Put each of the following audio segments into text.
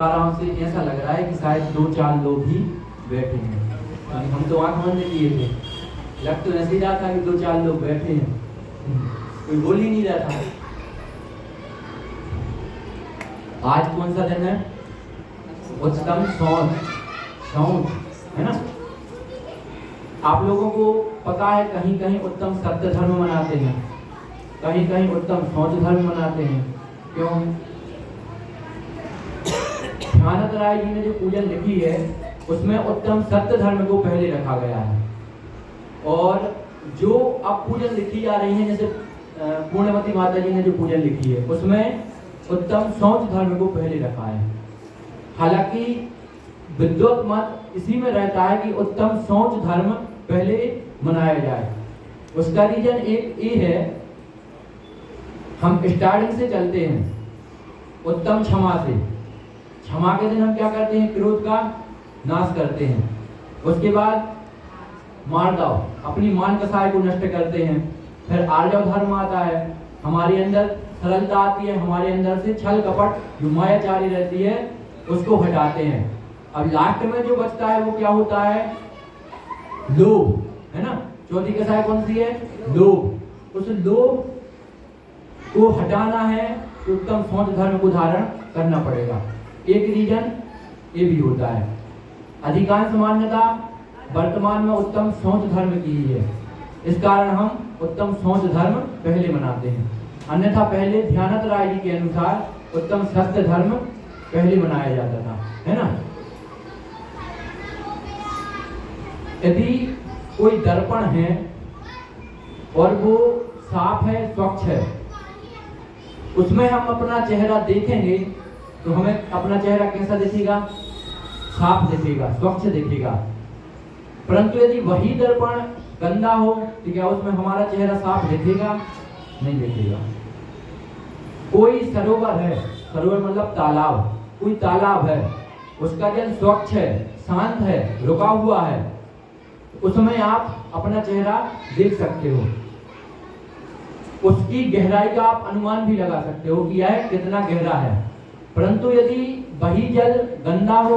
आराम से ऐसा लग रहा है कि शायद 2-4 लोग ही बैठे हैं। हम तो आंख बंद किए थे, लग तो ऐसे ही रहा था कि 2-4 लोग बैठे हैं, कोई बोल ही नहीं रहा था। आज कौन सा दिन है? उच्चतम सौंच है ना। आप लोगों को पता है कहीं कहीं उत्तम सत्य धर्म मनाते हैं, कहीं कहीं उत्तम सौंच धर्म मनाते हैं। क्यों? ध्यानत राय जी ने जो पूजन लिखी है उसमें उत्तम सत्य धर्म को पहले रखा गया है, और जो अब पूजन लिखी जा रही है जैसे पूर्णमती माता जी ने जो पूजन लिखी है उसमें उत्तम सौंच धर्म को पहले रखा है। हालांकि विद्वत मत इसी में रहता है कि उत्तम सौंच धर्म पहले मनाया जाए। उसका रीजन एक ये है, हम स्टार्टिंग से चलते हैं उत्तम क्षमा से। क्षमा के दिन हम क्या करते हैं? क्रोध का नाश करते हैं। उसके बाद मार्दव, अपनी मान कसाय को नष्ट करते हैं। फिर आर्जव धर्म आता है, हमारे अंदर सरलता आती है, हमारे अंदर से छल कपट जो मायाचारी रहती है उसको हटाते हैं। अब लास्ट में जो बचता है वो क्या होता है? लोभ, है ना। चौथी कसाय कौन सी है? लोभ। उस लोभ को हटाना है तो उत्तम सौंच धर्म को धारण करना पड़ेगा। एक रीजन ये भी होता है। अधिकांश मान्यता वर्तमान में उत्तम सौंच धर्म की ही है, इस कारण हम उत्तम सौंच धर्म पहले मनाते हैं। अन्यथा पहले ध्यानत राय जी के अनुसार उत्तम सत्य धर्म पहले मनाया जाता था, है ना। यदि कोई दर्पण है और वो साफ है, स्वच्छ है, उसमें हम अपना चेहरा देखेंगे तो हमें अपना चेहरा कैसा दिखेगा? साफ दिखेगा, स्वच्छ दिखेगा। परंतु यदि वही दर्पण गंदा हो तो क्या उसमें हमारा चेहरा साफ दिखेगा? नहीं दिखेगा। कोई सरोवर है, सरोवर मतलब तालाब, कोई तालाब है, उसका जल स्वच्छ है, शांत है, रुका हुआ है, उसमें आप अपना चेहरा देख सकते हो। उसकी गहराई का आप अनुमान भी लगा सकते हो कि यह कितना गहरा है। परंतु यदि वही जल गंदा हो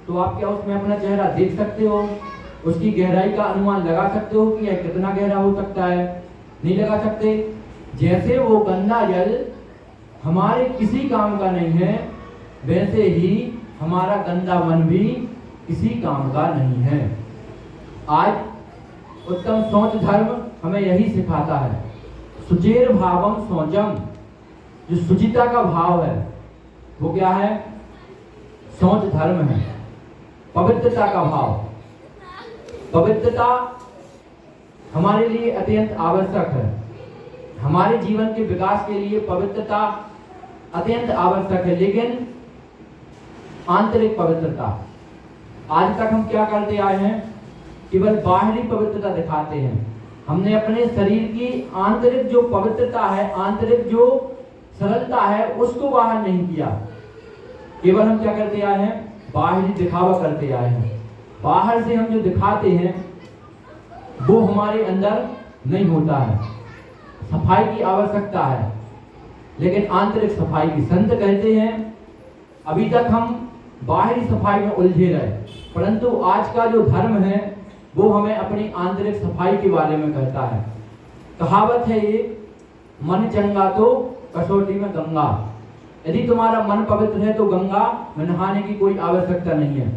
तो आप क्या उसमें अपना चेहरा देख सकते हो? उसकी गहराई का अनुमान लगा सकते हो कि यह कितना गहरा हो सकता है? नहीं लगा सकते। जैसे वो गंदा जल हमारे किसी काम का नहीं है, वैसे ही हमारा गंदा मन भी किसी काम का नहीं है। आज उत्तम सौंच धर्म हमें यही सिखाता है। सुचेर भावम सौचम, जो सुचिता का भाव है वो क्या है? सौंच धर्म है। पवित्रता का भाव, पवित्रता हमारे लिए अत्यंत आवश्यक है। हमारे जीवन के विकास के लिए पवित्रता अत्यंत आवश्यक है। लेकिन आंतरिक पवित्रता, आज तक हम क्या करते आए हैं? केवल बाहरी पवित्रता दिखाते हैं। हमने अपने शरीर की आंतरिक जो पवित्रता है, आंतरिक जो सरलता है, उसको बाहर नहीं किया। केवल हम क्या करते आए हैं? बाहरी दिखावा करते आए हैं। बाहर से हम जो दिखाते हैं वो हमारे अंदर नहीं होता है। सफाई की आवश्यकता है, लेकिन आंतरिक सफाई की। संत कहते हैं अभी तक हम बाहरी सफाई में उलझे रहे, परंतु आज का जो धर्म है वो हमें अपनी आंतरिक सफाई के बारे में कहता है। कहावत है ये, मन चंगा तो कसौटी में गंगा। यदि तुम्हारा मन पवित्र है तो गंगा में नहाने की कोई आवश्यकता नहीं है।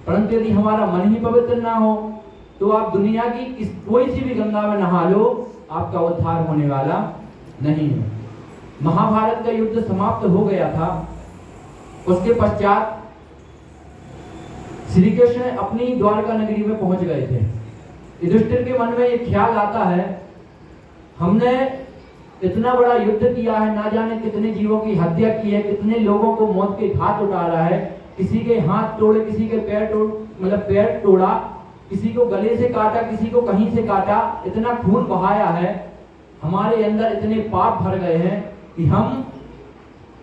परंतु यदि हमारा मन ही पवित्र ना हो तो आप दुनिया की कोई सी भी गंगा में नहा लो, आपका उद्धार होने वाला नहीं है। महाभारत का युद्ध समाप्त हो गया था। उसके पश्चात श्री कृष्ण अपनी द्वारका नगरी में पहुंच गए थे। युधिष्ठिर के मन में एक ख्याल आता है, हमने इतना बड़ा युद्ध किया है, ना जाने कितने जीवों की हत्या की है, कितने लोगों को मौत के घाट उतारा है, किसी के हाथ तोड़े, किसी के पैर तोड़ा, किसी को गले से काटा, किसी को कहीं से काटा, इतना खून बहाया है, हमारे अंदर इतने पाप भर गए हैं कि हम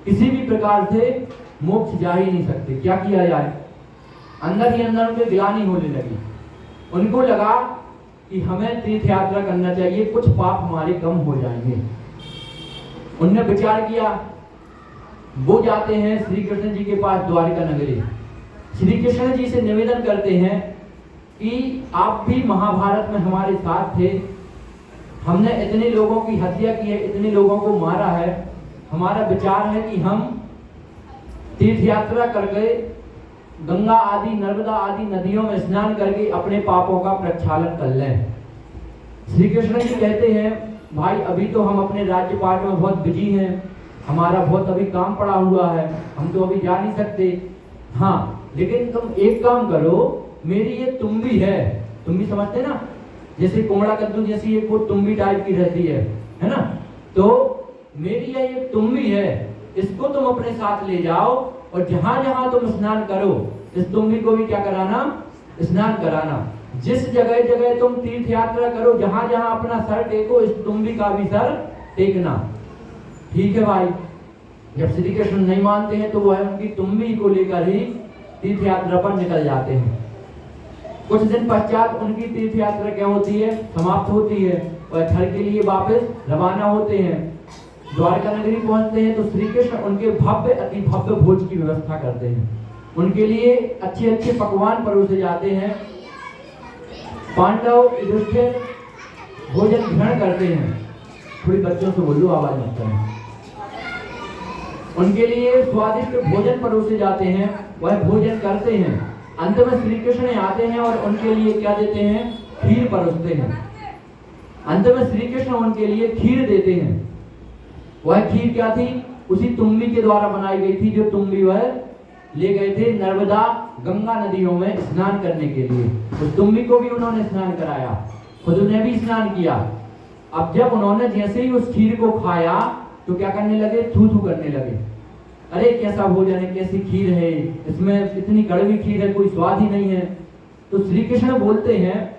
किसी भी प्रकार से मोक्ष जा ही नहीं सकते। क्या किया जाए? अंदर ही अंदर उनके ग्लानि होने लगी। उनको लगा कि हमें तीर्थ यात्रा करना चाहिए, कुछ पाप हमारे कम हो जाएंगे। उनने विचार किया वो जाते हैं श्री कृष्ण जी के पास द्वारिका नगरी। श्री कृष्ण जी से निवेदन करते हैं कि आप भी महाभारत में हमारे साथ थे, हमने इतने लोगों की हत्या की है, इतने लोगों को मारा है, हमारा विचार है कि हम तीर्थ यात्रा करके गंगा आदि नर्मदा आदि नदियों में स्नान करके अपने पापों का प्रक्षालन कर लें। श्री कृष्ण जी कहते हैं भाई अभी तो हम अपने राज्यपाठ में बहुत बिजी हैं, हमारा बहुत अभी काम पड़ा हुआ है, हम तो अभी जा नहीं सकते। हाँ लेकिन तुम एक काम करो, मेरी ये तुम्बी है, तुम्बी समझते ना, जैसे कोमड़ा कद्दू जैसी एक वो तुम्बी टाइप की रहती है ना, तो मेरी ये एक तुम्बी है, इसको तुम अपने साथ ले जाओ और जहां जहां तुम स्नान करो इस तुम्बी को भी क्या कराना, स्नान कराना। जिस जगह जगह तुम तीर्थ यात्रा करो जहां जहां अपना सर टेको इस तुम्बी का भी सर टेकना। ठीक है भाई। जब श्री कृष्ण नहीं मानते हैं तो वह उनकी तुम्बी को लेकर ही तीर्थ यात्रा पर निकल जाते हैं। कुछ दिन पश्चात उनकी तीर्थ यात्रा क्या होती है, समाप्त होती है और घर के लिए वापस रवाना होते हैं। द्वारका नगरी पहुंचते हैं तो श्री कृष्ण उनके भव्य अति भव्य भोज की व्यवस्था करते हैं, उनके लिए अच्छे अच्छे पकवान परोसे जाते हैं। पांडव युधिष्ठिर भोजन ग्रहण करते हैं। थोड़ी बच्चों से बोलो, आवाज मत करें। उनके लिए स्वादिष्ट भोजन परोसे जाते हैं, वह भोजन करते हैं। अंत में श्री कृष्ण आते हैं और उनके लिए क्या देते हैं, खीर परोसते हैं। अंत में श्री कृष्ण उनके लिए खीर देते हैं। वह खीर क्या थी, उसी तुम्बी के द्वारा बनाई गई थी जो तुम्बी वह ले गए थे नर्मदा गंगा नदियों में स्नान करने के लिए। उस तुम्बी को भी उन्होंने स्नान कराया, खुद ने भी स्नान किया। अब जब उन्होंने जैसे ही उस खीर को खाया तो क्या करने लगे, थू थू करने लगे। अरे कैसा भोजन है, कैसी खीर है, इसमें इतनी कड़वी खीर है, कोई स्वाद ही नहीं है। तो श्री कृष्ण बोलते हैं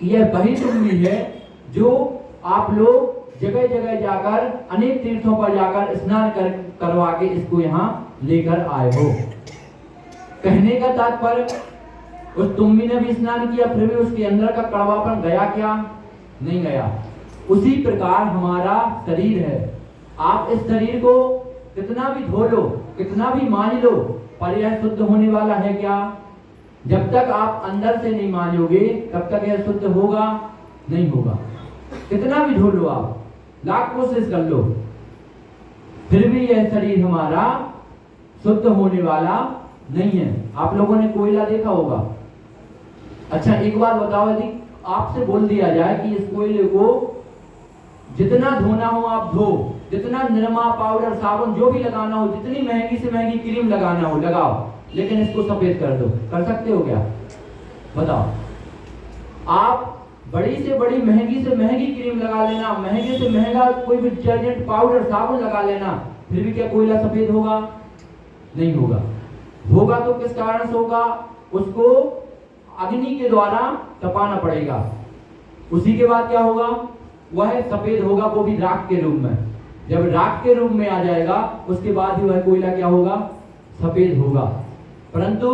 यह वही तुम्बी है जो आप लोग जगह जगह जाकर अनेक तीर्थों पर जाकर स्नान करवा के इसको यहाँ लेकर आए हो। कहने का तात्पर्य उस तुम्बी ने भी स्नान किया फिर भी उसके अंदर का कड़वापन गया क्या, नहीं गया। उसी प्रकार हमारा शरीर है, आप इस शरीर को कितना भी धो लो, कितना भी मान लो, पर यह शुद्ध होने वाला है क्या? जब तक आप अंदर से नहीं मानोगे तब तक यह शुद्ध होगा नहीं होगा। कितना भी धो लो, आप लाख कोशिश कर लो, फिर भी यह शरीर हमारा शुद्ध होने वाला नहीं है। आप लोगों ने कोयला देखा होगा। अच्छा एक बात बताओ, यदि आपसे बोल दिया जाए कि इस कोयले को जितना धोना हो आप धो, जितना निरमा पाउडर साबुन जो भी लगाना हो, जितनी महंगी से महंगी क्रीम लगाना हो लगाओ, लेकिन इसको सफेद कर दो, कर सकते हो क्या? बताओ। आप बड़ी से बड़ी महंगी से महंगी क्रीम लगा लेना, महंगे से महंगा कोई भी डिटर्जेंट पाउडर साबुन लगा लेना, फिर भी क्या कोयला सफेद होगा? नहीं होगा। होगा तो किस कारण से होगा? उसको अग्नि के द्वारा तपाना पड़ेगा, उसी के बाद क्या होगा, वह सफेद होगा, वो भी राख के रूप में। जब राख के रूप में आ जाएगा उसके बाद ही वह कोयला क्या होगा, सफेद होगा। परंतु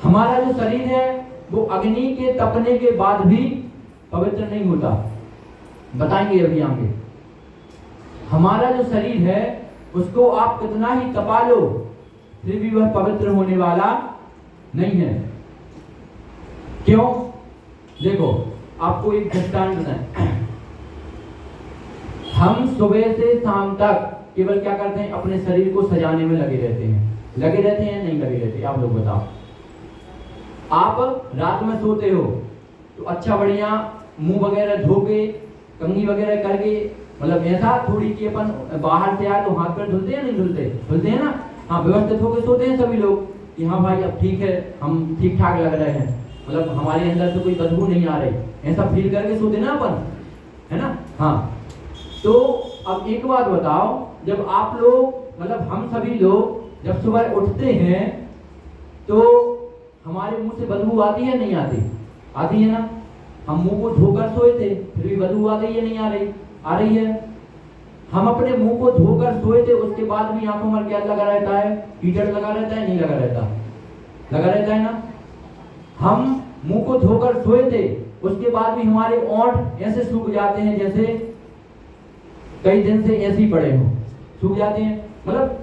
हमारा जो शरीर है वो अग्नि के तपने के बाद भी पवित्र नहीं होता। बताएंगे अभी आगे। हमारा जो शरीर है उसको आप कितना ही तपा लो फिर भी वह पवित्र होने वाला नहीं है। क्यों? देखो आपको एक दृष्टांत दें। हम सुबह से शाम तक केवल क्या करते हैं, अपने शरीर को सजाने में लगे रहते हैं। लगे रहते हैं नहीं लगे रहते? आप लोग बताओ। आप रात में सोते हो तो अच्छा बढ़िया मुंह वगैरह धो के, कंघी वगैरह करके, मतलब ऐसा थोड़ी कि अपन बाहर से आए तो हाथ पैर धुलते हैं नहीं धुलते? धुलते हैं ना। हाँ, व्यवस्थित होकर सोते हैं सभी लोग कि हाँ भाई अब ठीक है, हम ठीक ठाक लग रहे हैं, मतलब हमारे अंदर से कोई बदबू नहीं आ रही, ऐसा फील करके सोते ना अपन, है ना। हाँ, तो अब एक बात बताओ, जब आप लोग मतलब हम सभी लोग जब सुबह उठते हैं तो हमारे मुंह से बदबू आती है नहीं आती? आती है ना। हम मुंह को धोकर सोए थे फिर भी बदबू आ गई है नहीं आ रही? आ रही है। हम अपने मुंह को धोकर सोए थे उसके बाद भी आंखों में क्या लगा रहता है, कीचड़ लगा रहता है नहीं लगा रहता? लगा रहता है ना। हम मुंह को धोकर सोए थे उसके बाद भी हमारे ओंठ ऐसे सूख जाते हैं जैसे कई दिन से ऐसे ही पड़े हो, सूख जाते हैं। मतलब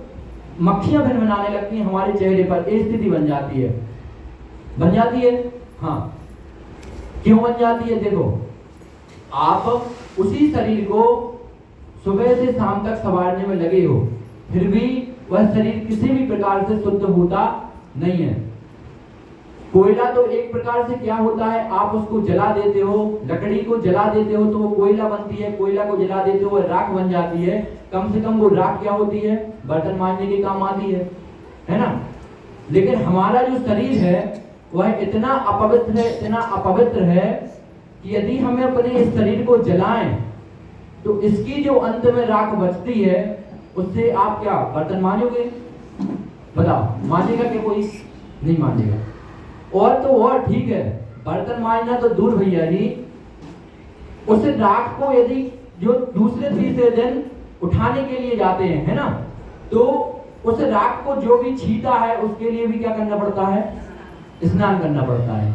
मक्खियां भिनभिनाने लगती हैं हमारे चेहरे पर, ये स्थिति बन जाती है। हाँ, क्यों बन जाती है? देखो, आप उसी शरीर को सुबह से शाम तक संवारने में लगे हो, फिर भी वह शरीर किसी भी प्रकार से शुद्ध होता नहीं है। कोयला तो एक प्रकार से क्या होता है, आप उसको जला देते हो, लकड़ी को जला देते हो तो वो कोयला बनती है, कोयला को जला देते हो वो राख बन जाती है। कम से कम वो राख क्या होती है? बर्तन मांजने के काम आती है ना। लेकिन हमारा जो शरीर है वह इतना अपवित्र है कि यदि हमें अपने इस शरीर को जलाएं तो इसकी जो अंत में राख बचती है उससे आप क्या बर्तन मांजोगे? बताओ, मांजेगा क्या? कोई नहीं मांजेगा। और ठीक है, बर्तन मांजना तो दूर भैया जी, उस राख को यदि जो दूसरे तीसरे दिन उठाने के लिए जाते हैं, है ना, तो उस राख को जो भी छीटा है उसके लिए भी क्या करना पड़ता है? स्नान करना पड़ता है।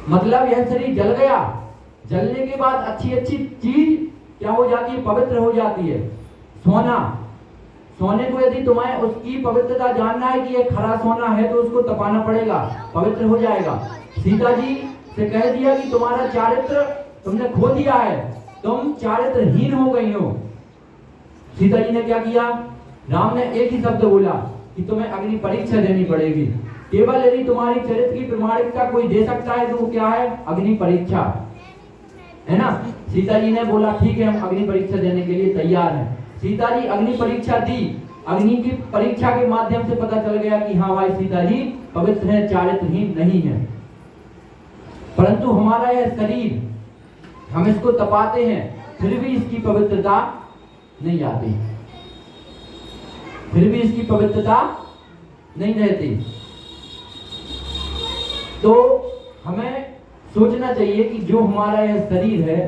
मतलब यह शरीर जल गया, जलने के बाद अच्छी चीज क्या हो जाती है? पवित्र हो जाती है। सोने को यदि तुम्हें उसकी पवित्रता जानना है कि ये खरा सोना है तो उसको तपाना पड़ेगा, पवित्र हो जाएगा। सीता जी से कह दिया कि तुम्हारा चारित्र तुमने खो दिया है, तुम चारित्रहीन हो गई हो। सीता जी ने क्या किया? राम ने एक ही शब्द बोला कि तुम्हें अग्नि परीक्षा देनी पड़ेगी। केवल यदि तुम्हारी चरित्र की प्रमाणिकता कोई दे सकता है तो वो क्या है? अग्नि परीक्षा, है ना। सीता जी ने बोला ठीक है, हम अग्नि परीक्षा देने के लिए तैयार हैं। सीता जी अग्नि परीक्षा दी। अग्नि की परीक्षा के माध्यम से पता चल गया कि हाँ भाई सीता जी पवित्र है, चारित्रहीन नहीं है। परंतु हमारा यह शरीर, हम इसको तपाते हैं फिर भी इसकी पवित्रता नहीं आती, फिर भी इसकी पवित्रता नहीं रहती। तो हमें सोचना चाहिए कि जो हमारा यह शरीर है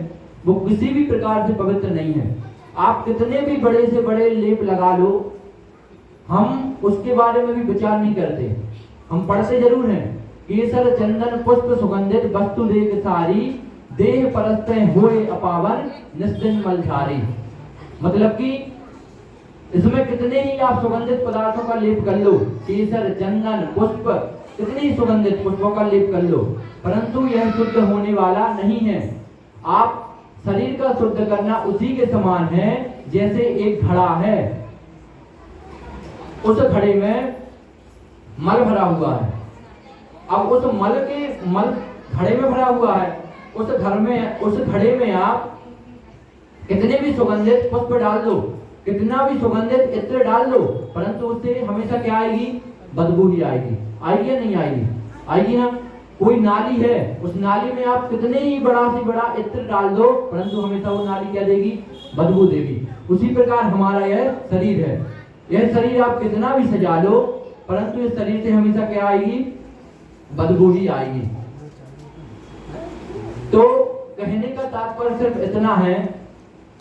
वो किसी भी प्रकार से पवित्र नहीं है। आप कितने भी बड़े से बड़े लेप लगा लो, हम उसके बारे में भी विचार नहीं करते। हम पढ़ते जरूर हैं, केसर चंदन पुष्प सुगंधित वस्तु देख सारी, देह परस्ते होए अपावन निस्दिन मलझारी। मतलब कि इसमें कितने ही आप सुगंधित पदार्थों का लेप कर लो, केसर चंदन पुष्प, कितने ही सुगंधित पुष्पों का लेप कर लो, परंतु यह शुद्ध होने वाला नहीं है। आप शरीर का शुद्ध करना उसी के समान है जैसे एक घड़ा है, उस घड़े में मल भरा हुआ है। अब उस मल घड़े में भरा हुआ है, उस घड़े में आप कितने भी सुगंधित पुष्प डाल दो, कितना भी सुगंधित इत्र डाल दो, परंतु उससे हमेशा क्या आएगी? बदबू ही आएगी। आएगी या नहीं आएगी? आएगी ना। कोई नाली है, उस नाली में आप कितने ही बड़ा से बड़ा इत्र डाल दो, परंतु हमेशा वो नाली क्या देगी? बदबू देगी। उसी प्रकार हमारा यह शरीर है। यह शरीर आप कितना भी सजा लो, परंतु इस शरीर से हमेशा क्या आएगी? बदबू ही आएगी। तो कहने का तात्पर्य सिर्फ इतना है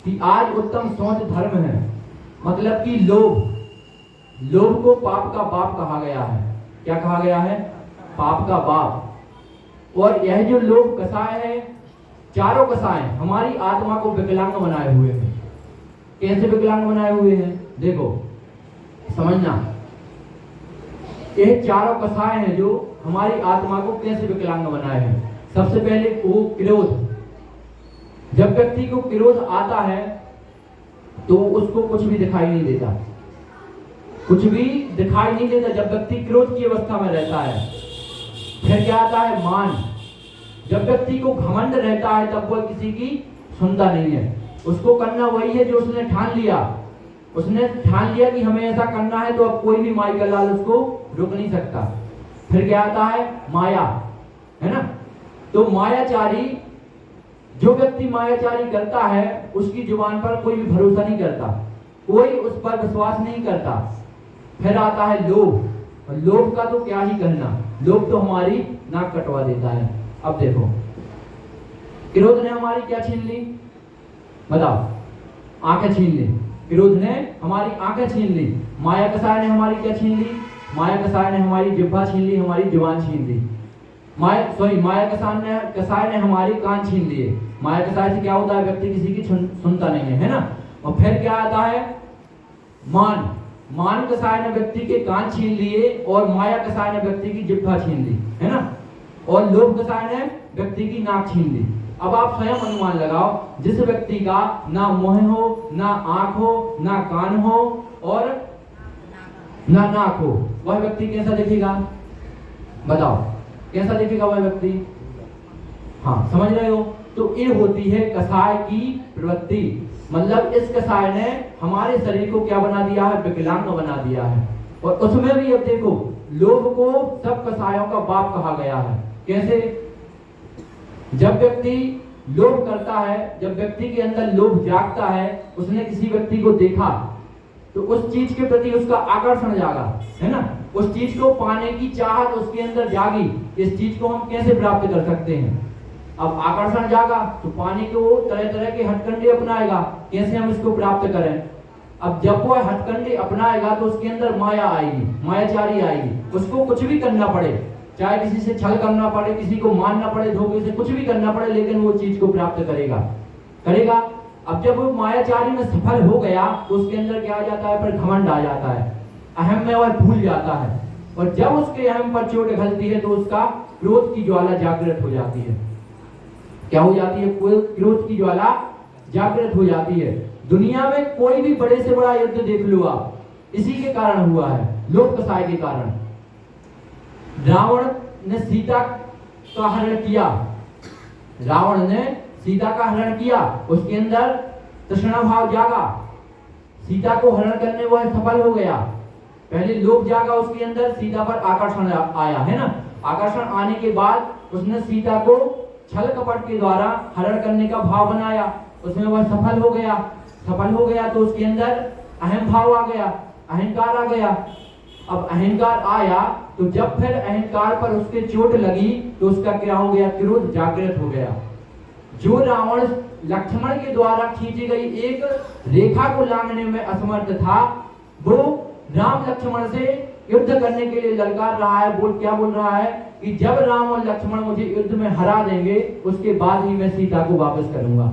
कि आज उत्तम सोच धर्म है। मतलब कि लोभ को पाप का बाप कहा गया है। क्या कहा गया है? पाप का बाप। और यह जो लोभ कसाय है, चारों कसाय हमारी आत्मा को विकलांग बनाए हुए हैं। कैसे विकलांग बनाए हुए हैं? देखो समझना, ये चारों कसाय हैं जो हमारी आत्मा को कैसे विकलांग बनाए हैं। सबसे पहले वो क्रोध। जब व्यक्ति को क्रोध आता है तो उसको कुछ भी दिखाई नहीं देता, कुछ भी दिखाई नहीं देता जब व्यक्ति क्रोध की अवस्था में रहता है। फिर क्या आता है? मान। जब व्यक्ति को घमंड रहता है तब वह किसी की सुनता नहीं है, उसको करना वही है जो उसने ठान लिया। उसने ठान लिया कि हमें ऐसा करना है तो अब कोई भी माई का लाल उसको रोक नहीं सकता। फिर क्या आता है? माया, है ना। तो मायाचारी, जो व्यक्ति मायाचारी करता है उसकी जुबान पर कोई भी भरोसा नहीं करता, कोई उस पर विश्वास नहीं करता। फिर आता है लोभ, और लोभ का तो क्या ही कहना, लोभ तो हमारी नाक कटवा देता है। अब देखो, क्रोध ने हमारी क्या छीन ली? बताओ। आंखें छीन ली। क्रोध ने हमारी आंखें छीन ली। माया कसाय ने हमारी क्या छीन ली? माया कसाय ने हमारी जिह्वा छीन ली, हमारी जुबान छीन ली। माया कसाय ने हमारी कान छीन लिए। माया कसाय से क्या होता है? व्यक्ति किसी की सुनता नहीं है, है ना। और फिर क्या आता है? मान कसाय ने व्यक्ति के कान छीन लिए और माया कसाय ने व्यक्ति की जिह्वा छीन ली, है ना, और लोभ कसाय ने व्यक्ति की नाक छीन ली। अब आप स्वयं अनुमान लगाओ, जिस व्यक्ति का ना मुंह हो, ना आंख हो, ना कान हो और ना नाक हो, वह व्यक्ति कैसा दिखेगा? बताओ कैसा दिखेगा वह व्यक्ति? हाँ, समझ रहे हो? तो ये होती है कसाय की प्रवृत्ति। मतलब इस कसाय ने हमारे शरीर को क्या बना दिया है? विकलांग बना दिया है। और उसमें भी अब देखो, लोभ को सब कसायों का बाप कहा गया है। कैसे? जब व्यक्ति लोभ करता है, जब व्यक्ति के अंदर लोभ जागता है, उसने किसी व्यक्ति को देखा तो उस चीज के प्रति उसका आकर्षण जागा, है ना, उस चीज को पाने की चाहत उसके अंदर जागी। इस चीज को हम कैसे प्राप्त कर सकते हैं? अब आकर्षण जागा तो पाने को तरह तरह के हथकंडे अपनाएगा, कैसे हम इसको प्राप्त करें। अब जब वो हथकंडे अपनाएगा तो उसके अंदर माया आएगी, मायाचारी आएगी, उसको कुछ भी करना पड़े, चाहे किसी से छल करना पड़े, किसी को मारना पड़े, धोखे से कुछ भी करना पड़े, लेकिन वो चीज को प्राप्त करेगा। अब जब वो मायाचारी में सफल हो गया तो उसके अंदर क्या आ जाता है? फिर घमंड आ जाता है, अहम में वह भूल जाता है, और जब उसके अहम पर चोट घलती है तो उसका क्रोध की ज्वाला जागृत हो जाती है। क्या हो जाती है? क्रोध की ज्वाला जागृत हो जाती है। दुनिया में कोई भी बड़े से बड़ा युद्ध देख लो आप, इसी के कारण हुआ है, लोभ कसाय के कारण। रावण ने सीता का हरण किया, रावण ने सीता का हरण किया, उसके अंदर तृष्णा भाव जागा, सीता को हरण करने वह सफल हो गया। पहले लोभ जागा उसके अंदर, सीता पर आकर्षण आया, है ना, आकर्षण आने के बाद उसने सीता को छल कपट के द्वारा हरण करने का भाव बनाया, उसमें वह सफल हो गया तो उसके अंदर अहम भाव आ गया, अहंकार आ गया। अब अहंकार आया तो जब फिर अहंकार पर उसके चोट लगी तो उसका क्या हो गया? क्रोध जागृत हो गया। जो रावण लक्ष्मण के द्वारा खींची गई एक रेखा को लांघने में असमर्थ था, वो राम लक्ष्मण से युद्ध करने के लिए ललकार रहा है। क्या बोल रहा है कि जब राम और लक्ष्मण मुझे युद्ध में हरा देंगे उसके बाद ही मैं सीता को वापस करूंगा,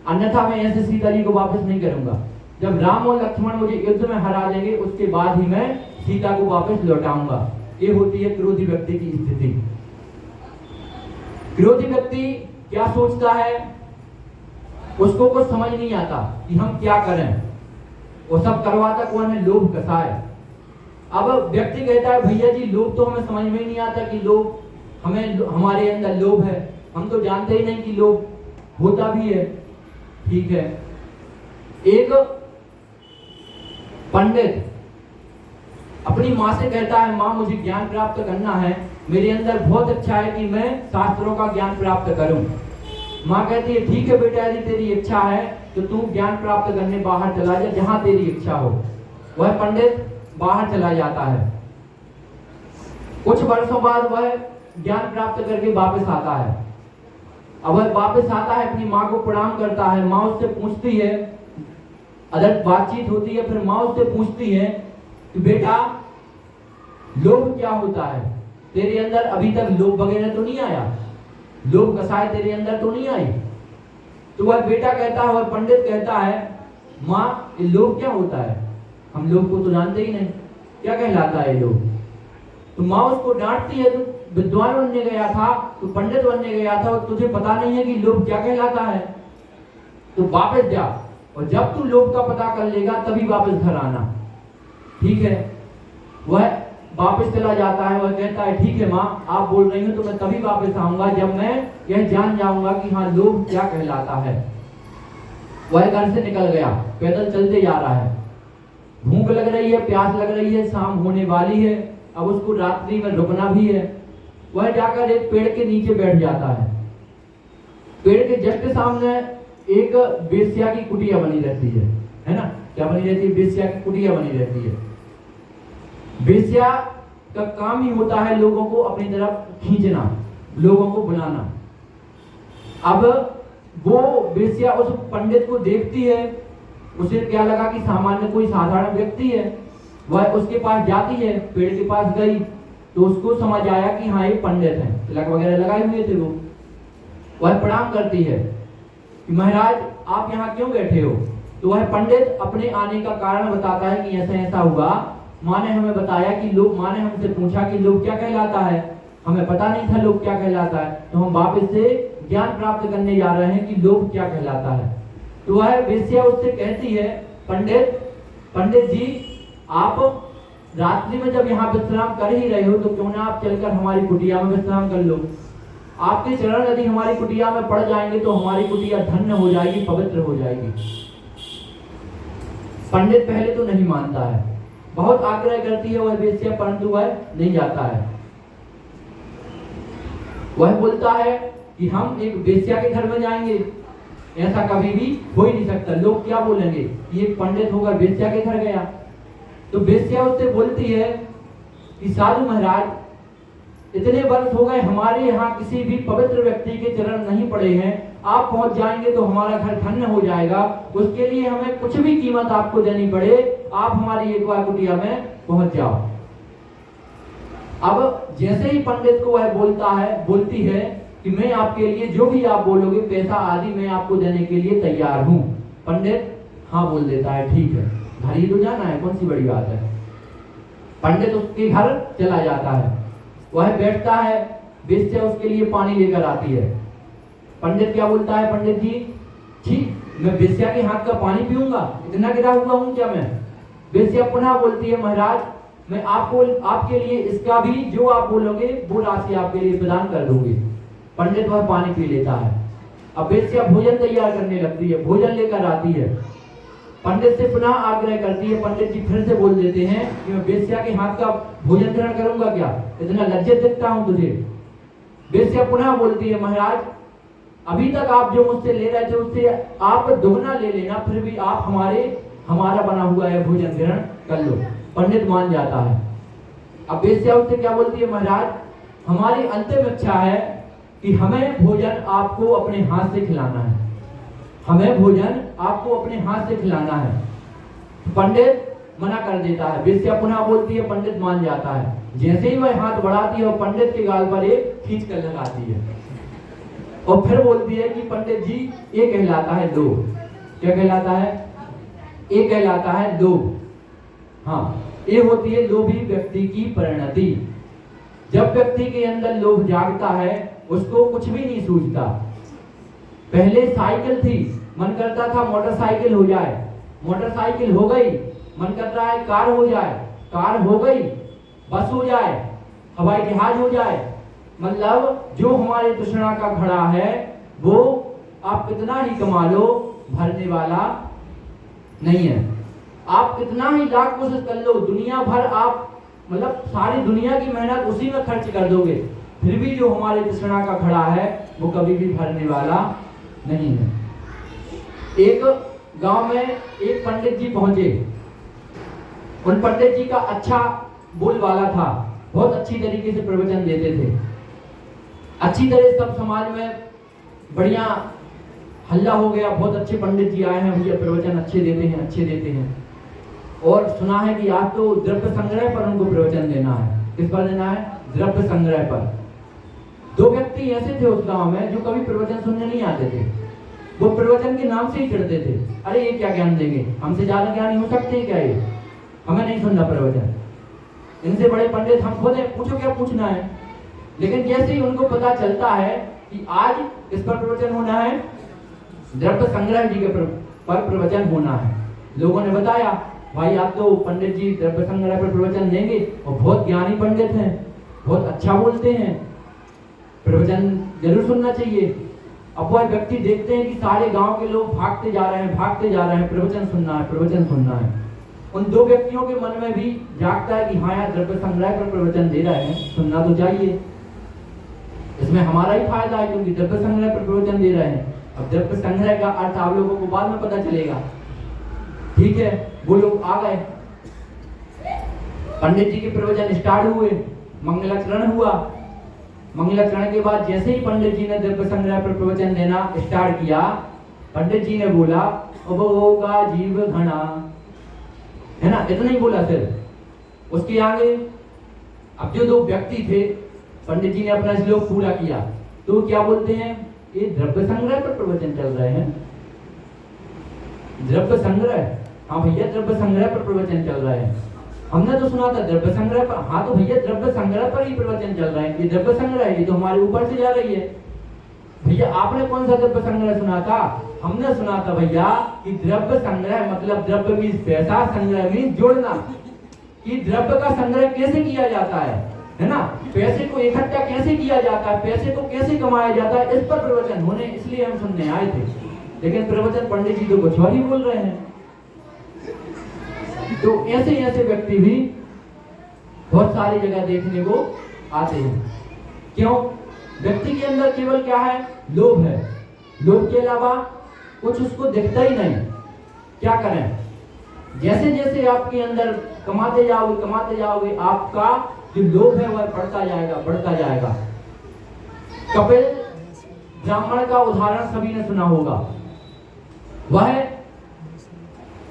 अन्यथा मैं ऐसे सीता जी को वापस नहीं करूंगा। जब राम और लक्ष्मण मुझे युद्ध में हरा देंगे उसके बाद ही मैं सीता को वापस लौटाऊंगा। ये होती है क्रोधी व्यक्ति की स्थिति। क्रोधी व्यक्ति क्या सोचता है? उसको कुछ समझ नहीं आता कि हम क्या करें, वो सब करवाता कौन है? लोभ कसाय। अब व्यक्ति कहता है भैया जी लोभ तो हमें समझ में ही नहीं आता कि लोभ हमारे अंदर लोभ है, हम तो जानते ही नहीं कि लोभ होता भी है। ठीक है, एक पंडित अपनी माँ से कहता है माँ मुझे ज्ञान प्राप्त करना है, मेरे अंदर बहुत अच्छा है कि मैं शास्त्रों का ज्ञान प्राप्त करूं। माँ कहती है ठीक है बेटा, यदि तेरी इच्छा है तो तू ज्ञान प्राप्त करने बाहर चला जा, जहां तेरी इच्छा हो। वह पंडित बाहर चला जाता है। कुछ वर्षों बाद वह ज्ञान प्राप्त करके वापस आता है। अब वह वापस आता है, अपनी माँ को प्रणाम करता है। माँ उससे पूछती है, अदर बातचीत होती है, फिर माँ उससे पूछती है कि बेटा लोभ क्या होता है? तेरे अंदर अभी तक लोभ वगैरह तो नहीं आया, लोभ कसाय तेरे अंदर तो नहीं आई? तो वह बेटा कहता है, वह पंडित कहता है माँ ये लोभ क्या होता है? हम लोभ को तो जानते ही नहीं, क्या कहलाता है लोभ? तो माँ उसको डांटती है, तो विद्वान बनने गया था, तो पंडित बनने गया था, और तुझे पता नहीं है कि लोभ क्या कहलाता है? तो वापस जा, और जब तू लोभ का पता कर लेगा तभी वापस घर आना। ठीक है, वह वापस चला जाता है। वह कहता है ठीक है माँ, आप बोल रही हो तो मैं तभी वापस आऊंगा जब मैं यह जान जाऊंगा कि हाँ लोभ क्या कहलाता है। वह घर से निकल गया, पैदल चलते जा रहा है। भूख लग रही है, प्यास लग रही है, शाम होने वाली है, अब उसको रात्रि में रुकना भी है। वह जाकर एक पेड़ के नीचे बैठ जाता है। पेड़ के जस्ट सामने एक वेश्या की कुटिया बनी रहती है ना? क्या बनी रहती है? वेश्या की कुटिया बनी रहती है। वेश्या का काम ही होता है लोगों को अपनी तरफ खींचना, लोगों को बुलाना। अब वो वेश्या उस पंडित को देखती है, उसे क्या लगा कि सामान्य कोई साधारण व्यक्ति है। वह उसके पास जाती है, पेड़ के पास गई तो उसको समझ आया कि हाँ ये पंडित है, तिलक वगैरह लगाए हुए थे वो। वह प्रणाम करती है कि महाराज आप यहाँ क्यों बैठे हो? तो वह पंडित अपने आने का कारण बताता है कि ऐसा ऐसा हुआ। माँ ने हमें बताया कि लोभ, माँ ने हमसे पूछा कि लोभ क्या कहलाता है, हमें पता नहीं था लोभ क्या कहलाता है, तो हम वापस से ज्ञान प्राप्त करने जा रहे हैं कि लोभ क्या कहलाता है। तो वह वेश्या उससे कहती है, पंडित जी, आप रात्रि में जब यहाँ विश्राम कर ही रहे हो तो क्यों ना आप चलकर हमारी कुटिया में विश्राम कर लो। आपके चरण यदि हमारी कुटिया में पड़ जाएंगे तो हमारी कुटिया धन्य हो जाएगी, पवित्र हो जाएगी। पंडित पहले तो नहीं मानता है, बहुत आग्रह करती है वह वेश्या, परंतु वह नहीं जाता है। वह बोलता है कि हम एक वेश्या के घर में जाएंगे, ऐसा कभी भी हो ही नहीं सकता, लोग क्या बोलेंगे, ये पंडित होकर वेश्या के घर गया। तो वेश्या उससे बोलती है कि साधु महाराज, इतने वर्ष हो गए हमारे यहाँ किसी भी पवित्र व्यक्ति के चरण नहीं पड़े हैं, आप पहुंच जाएंगे तो हमारा घर धन्य हो जाएगा, उसके लिए हमें कुछ भी कीमत आपको देनी पड़े, आप हमारी एक बार कुटिया में पहुंच जाओ। अब जैसे ही पंडित को वह बोलती है कि मैं आपके लिए जो भी आप बोलोगे पैसा आदि मैं आपको देने के लिए तैयार हूँ। पंडित हाँ बोल देता है, ठीक है, घर ही तो जाना है, कौन सी बड़ी बात है। पंडित उसके घर चला जाता है, वह बैठता है, वेश्या उसके लिए पानी लेकर आती है। पंडित क्या बोलता है, पंडित जी, ठीक, मैं वेश्या के हाथ का पानी पीऊंगा, इतना गिरा हुआ हूँ क्या मैं। वेश्या पुनः बोलती है, महाराज मैं आपके लिए इसका भी जो आप बोलोगे वो राशि आपके लिए प्रदान कर दूंगी। पंडित वह पानी पी लेता है। अब वेश्या भोजन तैयार करने लगती है, भोजन लेकर आती है, पंडित से पुनः आग्रह करती है। पंडित जी फिर से बोल देते हैं कि मैं वेश्या के हाथ का भोजन ग्रहण करूंगा क्या, इतना लज्जित दिखता हूं तुझे। वेश्या पुनः बोलती है, महाराज अभी तक आप जो मुझसे ले रहे थे उससे आप दोगुना ले लेना, फिर भी आप हमारा बना हुआ है भोजन ग्रहण कर लो। पंडित मान जाता है। अब वेश्या उससे क्या बोलती है, महाराज हमारी अंतिम इच्छा है कि हमें भोजन आपको अपने हाथ से खिलाना है, हमें भोजन आपको अपने हाथ से खिलाना है। पंडित मना कर देता है। वेश्या पुनः बोलती है, पंडित मान जाता है। जैसे ही वह हाथ बढ़ाती है और पंडित के गाल पर एक खींच कर लगाती है और फिर बोलती है कि पंडित जी ये कहलाता है लोभ। क्या कहलाता है, ये कहलाता है लोभ। हाँ, ये होती है लोभी व्यक्ति की परिणति। जब व्यक्ति के अंदर लोभ जागता है उसको कुछ भी नहीं सूझता। पहले साइकिल थी, मन करता था मोटरसाइकिल हो जाए, मोटरसाइकिल हो गई, मन कर रहा है कार हो जाए, कार हो गई, बस हो जाए, हवाई जहाज हो जाए। मतलब जो हमारे तृष्णा का घड़ा है वो आप कितना ही कमा लो भरने वाला नहीं है। आप कितना ही लाख कोशिश कर लो, दुनिया भर आप मतलब सारी दुनिया की मेहनत उसी में खर्च कर दोगे, फिर भी जो हमारे तृष्णा का घड़ा है वो कभी भी भरने वाला नहीं है। एक गांव में एक पंडित जी पहुंचे। उन पंडित जी का अच्छा बोलबाला था, बहुत अच्छी तरीके से प्रवचन देते थे, अच्छी तरह सब समाज में बढ़िया हल्ला हो गया, बहुत अच्छे पंडित जी आए हैं भैया, प्रवचन अच्छे देते हैं। और सुना है कि आज तो द्रव्य संग्रह पर उनको प्रवचन देना है। किस पर देना है, द्रव्य संग्रह पर। दो व्यक्ति ऐसे थे उस गांव में जो कभी प्रवचन सुनने नहीं आते थे, वो प्रवचन के नाम से ही चिढ़ते थे, अरे ये क्या ज्ञान देंगे, हमसे ज्यादा ज्ञानी हो सकते हैं क्या, ये हमें नहीं सुनना प्रवचन, इनसे बड़े पंडित हम खुद हैं, पूछो क्या पूछना है। लेकिन जैसे ही उनको पता चलता है कि आज इस पर प्रवचन होना है, द्रव्य संग्रह जी के पर प्रवचन होना है, लोगों ने बताया भाई आप तो पंडित जी द्रव्य संग्रह पर प्रवचन देंगे और बहुत ज्ञानी पंडित हैं, बहुत अच्छा बोलते हैं, प्रवचन जरूर सुनना चाहिए। अब वह व्यक्ति देखते हैं कि सारे गांव के लोग भागते जा रहे हैं, प्रवचन सुनना है। उन दो व्यक्तियों के मन में भी जागता है कि हाँ यार द्रव्य संग्रह पर प्रवचन दे रहे हैं, सुनना तो चाहिए, इसमें हमारा ही फायदा है क्योंकि द्रव्य संग्रह पर प्रवचन दे रहे हैं। अब द्रव्य संग्रह का अर्थ आप लोगों को बाद में पता चलेगा। ठीक है, वो लोग आ गए, पंडित जी के प्रवचन स्टार्ट हुए, मंगलाचरण हुआ। मंगलाचरण के बाद जैसे ही पंडित जी ने द्रव्य संग्रह पर प्रवचन देना स्टार्ट किया, पंडित जी ने बोला का जीव घना, है ना, इतना ही बोला सिर्फ। उसके आगे अब जो दो व्यक्ति थे, पंडित जी ने अपना श्लोक पूरा किया, तो क्या बोलते हैं, ये द्रव्य संग्रह पर प्रवचन चल रहे हैं, द्रव्य संग्रह, हाँ भैया द्रव्य संग्रह पर प्रवचन चल रहा है। हमने तो सुना था द्रव्य संग्रह पर, हाँ तो भैया द्रव्य संग्रह पर ही प्रवचन चल रहा है। ये द्रव्य संग्रह है, ये तो हमारे ऊपर से जा रही है। भैया आपने कौन सा द्रव्य संग्रह सुना था? हमने सुना था भैया कि द्रव्य संग्रह मतलब द्रव्य मीन्स पैसा, संग्रह मीन्स जोड़ना, कि द्रव्य का संग्रह कैसे किया जाता है ना, पैसे को इकट्ठा कैसे किया जाता है, पैसे को कैसे कमाया जाता है, इस पर प्रवचन होने इसलिए हम सुनने आए थे। लेकिन प्रवचन पंडित जी तो कुछ और ही बोल रहे हैं। तो ऐसे ऐसे व्यक्ति भी बहुत सारी जगह देखने को आते हैं। क्यों? व्यक्ति के अंदर केवल क्या है? लोभ है। लोभ के अलावा कुछ उसको दिखता ही नहीं। क्या करें? जैसे जैसे आपके अंदर कमाते जाओगे आपका जो लोभ है वह बढ़ता जाएगा। कपिल ब्राह्मण का उदाहरण सभी ने सुना होगा। वह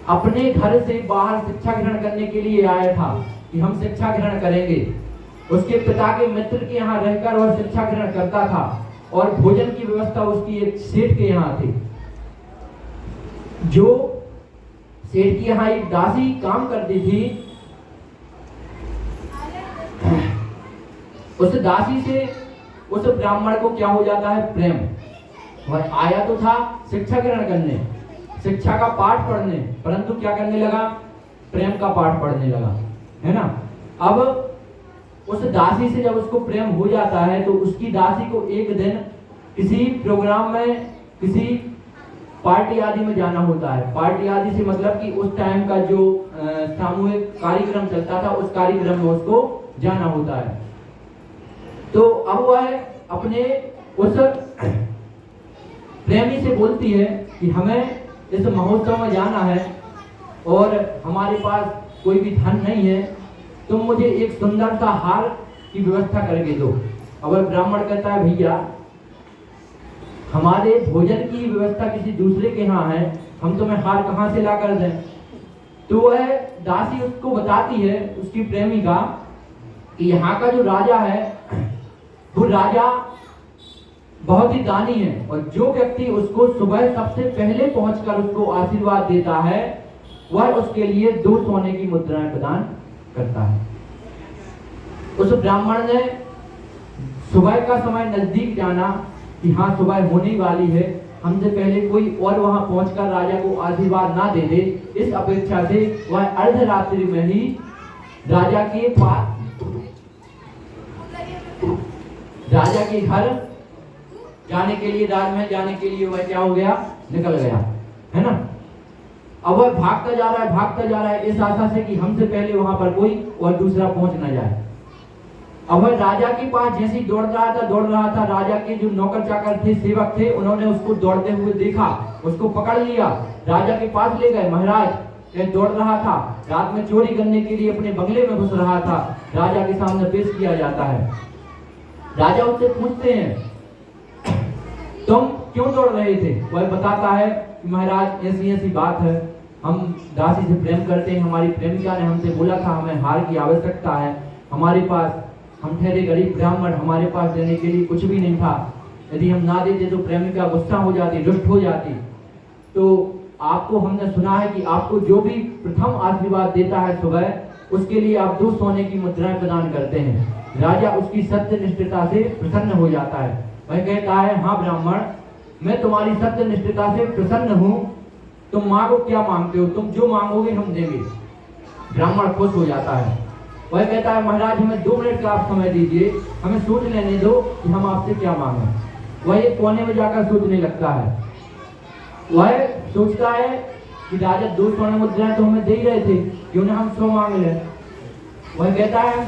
अपने घर से बाहर शिक्षा ग्रहण करने के लिए आया था कि हम शिक्षा ग्रहण करेंगे। उसके पिता के मित्र के यहाँ रहकर वह शिक्षा ग्रहण करता था और भोजन की व्यवस्था उसकी एक सेठ के यहाँ थी। जो सेठ के यहाँ एक दासी काम करती थी, उस दासी से उस ब्राह्मण को क्या हो जाता है? प्रेम। वह आया तो था शिक्षा ग्रहण करने, शिक्षा का पाठ पढ़ने, परंतु क्या करने लगा? प्रेम का पाठ पढ़ने लगा, है ना। अब उस दासी से जब उसको प्रेम हो जाता है तो उसकी दासी को एक दिन किसी प्रोग्राम में, किसी पार्टी आदि में जाना होता है। पार्टी आदि से मतलब कि उस टाइम का जो सामूहिक कार्यक्रम चलता था उस कार्यक्रम में उसको जाना होता है। तो अब वह अपने उस प्रेमी से बोलती है कि हमें इस महोत्सव में जाना है और हमारे पास कोई भी धन नहीं है, तुम मुझे एक सुंदर सा हार की व्यवस्था करके दो। अब ब्राह्मण कहता है भैया हमारे भोजन की व्यवस्था किसी दूसरे के यहाँ है, हम तुम्हें हार कहाँ से ला कर दें। तो वह दासी उसको बताती है, उसकी प्रेमिका, कि यहाँ का जो राजा है वो राजा बहुत ही दानी है और जो व्यक्ति उसको सुबह सबसे पहले पहुंचकर उसको आशीर्वाद देता है वह उसके लिए 2 सोने की मुद्राएं प्रदान करता है। उस ब्राह्मण ने सुबह का समय नजदीक जाना कि हाँ सुबह होने वाली है, हमसे पहले कोई और वहां पहुंचकर राजा को आशीर्वाद ना दे दे, इस अपेक्षा से वह अर्धरात्रि में ही राजा के पास, राजा के घर जाने के लिए, राजमहल जाने के लिए वह क्या हो गया? निकल गया, है ना। अब वह भागता जा रहा है इस आशा से कि हमसे पहले वहां पर कोई और दूसरा पहुंच ना जाए। अब वह राजा के पास जैसे ही दौड़ रहा था, राजा के जो नौकर चाकर थे, सेवक थे, उन्होंने उसको दौड़ते हुए देखा, उसको पकड़ लिया, राजा के पास ले गए। महाराज यह दौड़ रहा था, रात में चोरी करने के लिए अपने बंगले में घुस रहा था, राजा के सामने पेश किया जाता है। राजा उससे पूछते हैं तुम क्यों दौड़ रहे थे? वह बताता है कि महाराज ऐसी ऐसी बात है, हम दासी से प्रेम करते हैं, हमारी प्रेमिका ने हमसे बोला था हमें हार की आवश्यकता है, हमारे पास, हम ठहरे गरीब ब्राह्मण, हमारे पास देने के लिए कुछ भी नहीं था, यदि हम ना देते तो प्रेमिका गुस्सा हो जाती, रुष्ट हो जाती। तो आपको हमने सुना है कि आपको जो भी प्रथम आशीर्वाद देता है सुबह, उसके लिए आप 2 सोने की मुद्राएं प्रदान करते हैं। राजा उसकी सत्यनिष्ठता से प्रसन्न हो जाता है। वह कहता है हाँ ब्राह्मण, मैं तुम्हारी सत्यनिष्ठता से प्रसन्न हूँ, तुम मांगो क्या मांगते हो, तुम जो मांगोगे हम देंगे। ब्राह्मण खुश हो जाता है। वह कहता है महाराज हमें 2 मिनट का आप समय दीजिए, हमें सोच लेने दो कि हम आपसे क्या मांगे। वह एक कोने में जाकर सोचने लगता है। वह सोचता है कि राजा 2 स्वर्ण मुद्राएं तो हमें दे ही रहे थे, क्यों ना हम 100 मांग लें। वह कहता है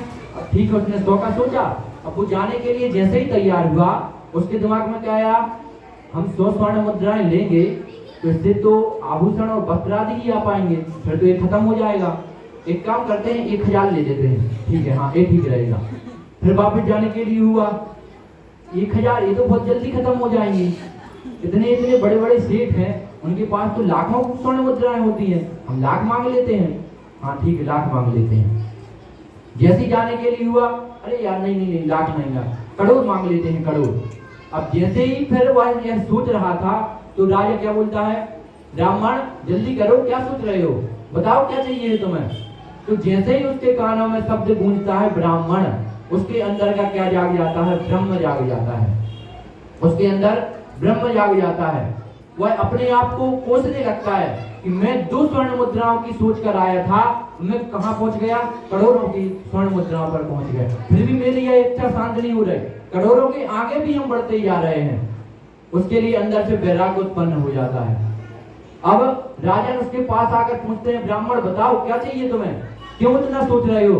ठीक है, उसने 100 का सोचा। अब वो जाने के लिए जैसे ही तैयार हुआ, उसके दिमाग में क्या आया, हम 100 स्वर्ण मुद्राएं लेंगे तो इससे तो आभूषण और वस्त्र आदि ही आ पाएंगे, फिर तो ये खत्म हो जाएगा। एक काम करते हैं 1000 ले लेते हैं, ठीक है, हाँ ये ठीक रहेगा। फिर वापस जाने के लिए हुआ 1000, ये तो बहुत जल्दी खत्म हो जाएंगी, इतने इतने बड़े बड़े सेठ हैं, उनके पास तो लाखों स्वर्ण मुद्राएं होती हैं, हम लाख मांग लेते हैं, हाँ ठीक है लाख मांग लेते हैं। जैसे जाने के लिए हुआ, अरे यार नहीं लाख नहीं यार, करोड़ मांग लेते हैं, करोड़। अब जैसे ही फिर वह यह सोच रहा था तो राजा क्या बोलता है, ब्राह्मण जल्दी करो, क्या सोच रहे हो, बताओ क्या चाहिए तुम्हें। तो जैसे ही उसके कानों में शब्द गूंजता है ब्राह्मण, उसके अंदर का क्या जाग जाता है, ब्रह्म जाग जाता है, उसके अंदर ब्रह्म जाग जाता है। वह अपने आप को कोसने लगता है कि मैं 2 स्वर्ण मुद्राओं की सोच कर आया था, मैं कहां पहुंच गया, करोड़ों की स्वर्ण मुद्राओं पर पहुंच गया, फिर भी मेरी यह इच्छा शांत नहीं हो रही, करोड़ों के आगे भी हम बढ़ते जा रहे हैं। उसके लिए अंदर से वैराग्य उत्पन्न हो जाता है। अब राजन उसके पास आकर पूछते हैं, ब्राह्मण बताओ क्या चाहिए तुम्हें, क्यों इतना सोच रहे हो।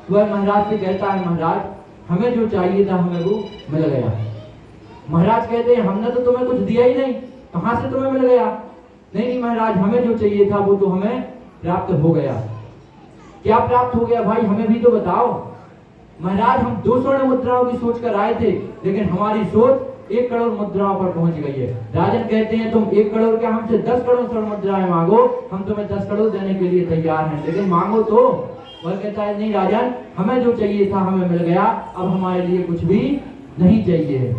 तो वह महाराज से कहता है, महाराज हमें जो चाहिए था हमें वो मिल गया। महाराज कहते हैं, हमने तो तुम्हें कुछ दिया ही नहीं, कहां से तुम्हें मिल गया। नहीं महाराज, हमें जो चाहिए था वो तो हमें प्राप्त हो गया। क्या प्राप्त हो गया भाई, हमें भी तो बताओ। महाराज हम 2 स्वर्ण मुद्राओं की सोच कर आए थे, लेकिन हमारी सोच 1 करोड़ मुद्राओं पर पहुंच गई है। राजन कहते हैं, तुम 1 करोड़ क्या, हमसे 10 करोड़ स्वर्ण मुद्राएं मांगो, हम तुम्हें 10 करोड़ देने के लिए तैयार हैं, लेकिन मांगो तो। वह कहता है, नहीं राजन, हमें जो चाहिए था हमें मिल गया, अब हमारे लिए कुछ भी नहीं चाहिए।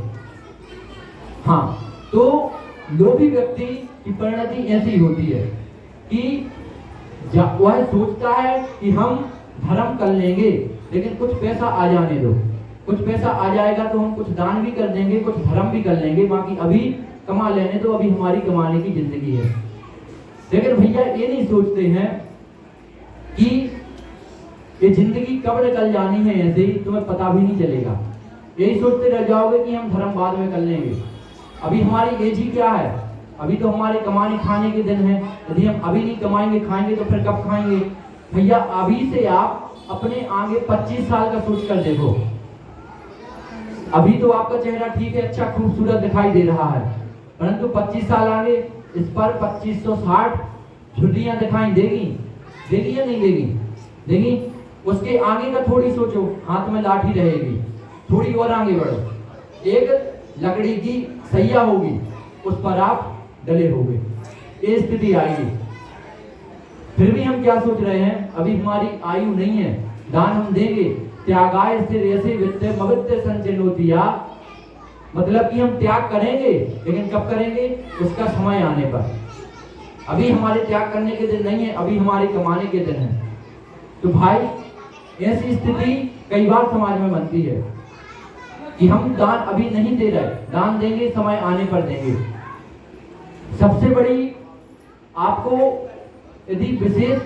हाँ, तो लोभी व्यक्ति की परिणति ऐसी होती है कि वह सोचता है कि हम धर्म कर लेंगे, लेकिन कुछ पैसा आ जाने दो, कुछ पैसा आ जाएगा तो हम कुछ दान भी कर देंगे, कुछ धर्म भी कर लेंगे, बाकी अभी कमा लेने दो, अभी हमारी कमाने की जिंदगी है। लेकिन भैया ये नहीं सोचते हैं कि ये जिंदगी कब निकल जानी है, ऐसे ही तुम्हें पता भी नहीं चलेगा। यही सोचते रह जाओगे कि हम धर्म बाद में कर लेंगे। अभी हमारी एज ही क्या है, अभी तो हमारे कमाने खाने के दिन है, यदि हम अभी नहीं कमाएंगे खाएंगे तो फिर कब खाएंगे। भैया अभी से आप अपने आगे 25 साल का सोच कर देखो। अभी तो आपका चेहरा ठीक है, अच्छा खूबसूरत दिखाई दे रहा है, परंतु 25 साल आगे इस पर 2560 झुर्रियां दिखाई देगी, देगी या नहीं देगी, देगी। उसके आगे का थोड़ी सोचो, हाथ में लाठी रहेगी, थोड़ी और आगे बढ़ो, एक लकड़ी की सैया होगी, उस पर आप डले होंगे, ये स्थिति आएगी। फिर भी हम क्या सोच रहे हैं, अभी हमारी आयु नहीं है, दान हम देंगे। त्यागाय स्थिर ऐसे वित्त मवित्त संचिनोतिया, मतलब कि हम त्याग करेंगे, लेकिन कब करेंगे, उसका समय आने पर। अभी हमारे त्याग करने के दिन नहीं है, अभी हमारे कमाने के दिन है। तो भाई ऐसी स्थिति कई बार समाज में बनती है कि हम दान अभी नहीं दे रहे, दान देंगे समय आने पर देंगे। सबसे बड़ी आपको यदि विशेष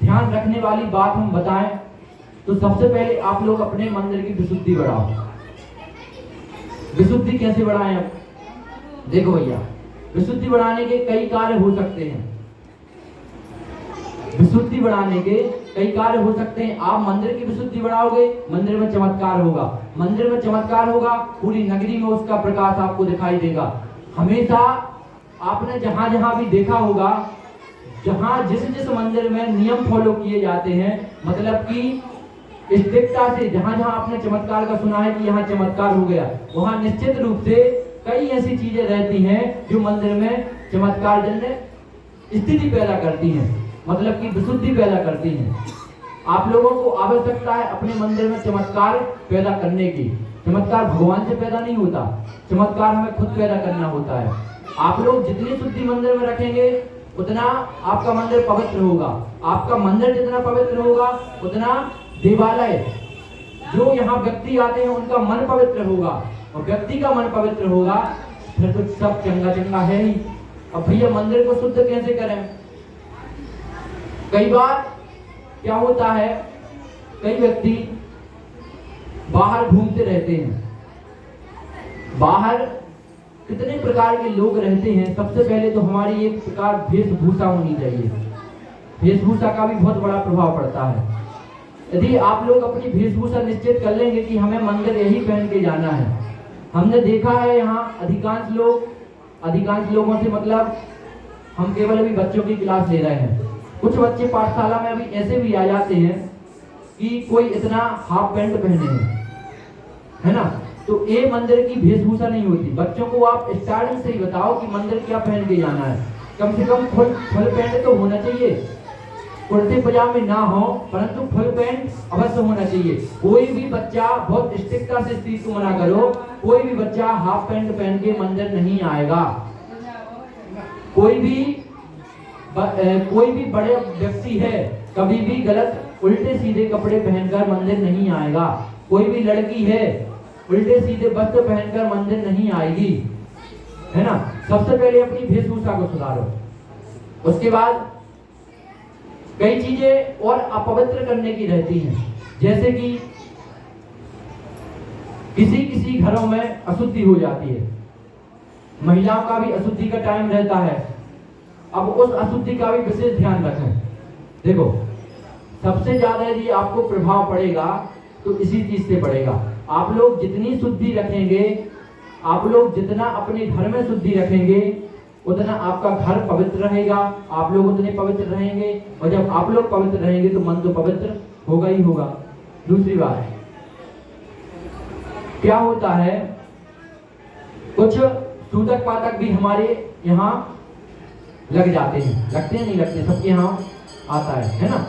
ध्यान रखने वाली बात हम बताएं तो सबसे पहले आप लोग अपने मंदिर की विशुद्धि बढ़ाओ। विशुद्धि कैसे बढ़ाएं आप? देखो भैया, विशुद्धि बढ़ाने के कई कार्य हो सकते हैं। विशुद्धि बढ़ाने के कई कार्य हो सकते हैं। आप मंदिर की विशुद्धि बढ़ाओगे, मंदिर में चमत्कार होगा, मंदिर में चमत्कार होगा, पूरी नगरी में उसका प्रकाश आपको दिखाई देगा। हमेशा आपने जहां जहां भी देखा होगा, जहां जिस मंदिर में नियम फॉलो किए जाते हैं, मतलब कि स्थिरता से जहां जहां आपने चमत्कार का सुना है कि यहाँ चमत्कार हो गया, वहां निश्चित रूप से कई ऐसी चीजें रहती हैं जो मंदिर में चमत्कार जन्य स्थिति पैदा करती हैं, मतलब कि विशुद्धि पैदा करती हैं। आप लोगों को आवश्यकता है अपने मंदिर में चमत्कार पैदा करने की। चमत्कार भगवान से पैदा नहीं होता, चमत्कार हमें खुद पैदा करना होता है। आप लोग जितनी शुद्धि मंदिर में रखेंगे उतना आपका मंदिर पवित्र होगा। आपका मंदिर जितना पवित्र होगा उतना देवालय, जो यहाँ व्यक्ति आते हैं उनका मन पवित्र होगा, और व्यक्ति का मन पवित्र होगा फिर तो सब चंगा चंगा है ही। अब भैया मंदिर को शुद्ध कैसे करें? कई बार क्या होता है, कई व्यक्ति बाहर घूमते रहते हैं। बाहर कितने प्रकार के लोग रहते हैं। सबसे पहले तो हमारी एक प्रकार वेशभूषा होनी चाहिए। वेशभूषा का भी बहुत बड़ा प्रभाव पड़ता है। यदि आप लोग अपनी वेशभूषा निश्चित कर लेंगे कि हमें मंदिर यही पहन के जाना है। हमने देखा है यहाँ अधिकांश लोगों से, मतलब हम केवल अभी बच्चों की क्लास ले रहे हैं, कुछ बच्चे पाठशाला में अभी ऐसे भी आ जाते हैं कि कोई इतना हाफ पैंट पहने है ना, तो ये मंदिर की वेशभूषा नहीं होती। बच्चों को आप स्टार्टिंग से ही बताओ कि मंदिर क्या पहन के जाना है। कम से कम फुल पैंट तो होना चाहिए, कुर्ते पजामे ना हो, परंतु फुल पैंट अवश्य होना चाहिए। कोई भी बच्चा, बहुत स्ट्रिक्टता से इस चीज को मना करो, कोई भी बच्चा हाफ पैंट पहन के मंदिर नहीं आएगा। कोई भी कोई भी बड़े व्यक्ति है कभी भी गलत उल्टे सीधे कपड़े पहनकर मंदिर नहीं आएगा। कोई भी लड़की है उल्टे सीधे वस्त्र पहनकर मंदिर नहीं आएगी, है ना। सबसे पहले अपनी वेशभूषा को सुधारो। उसके बाद कई चीजें और अपवित्र करने की रहती हैं, जैसे कि किसी किसी घरों में अशुद्धि हो जाती है। महिलाओं का भी अशुद्धि का टाइम रहता है। अब उस अशुद्धि का भी विशेष ध्यान रखें। देखो, सबसे ज्यादा यदि आपको प्रभाव पड़ेगा तो इसी चीज से पड़ेगा। आप लोग जितनी शुद्धि रखेंगे, आप लोग जितना अपने घर में शुद्धि रखेंगे, उतना आपका घर पवित्र रहेगा, आप लोग उतने पवित्र रहेंगे, और जब आप लोग पवित्र रहेंगे तो मन तो पवित्र होगा ही होगा। दूसरी बात क्या होता है, कुछ सूतक पातक भी हमारे यहाँ लग जाते हैं, लगते हैं नहीं लगते, सबके यहाँ आता है ना।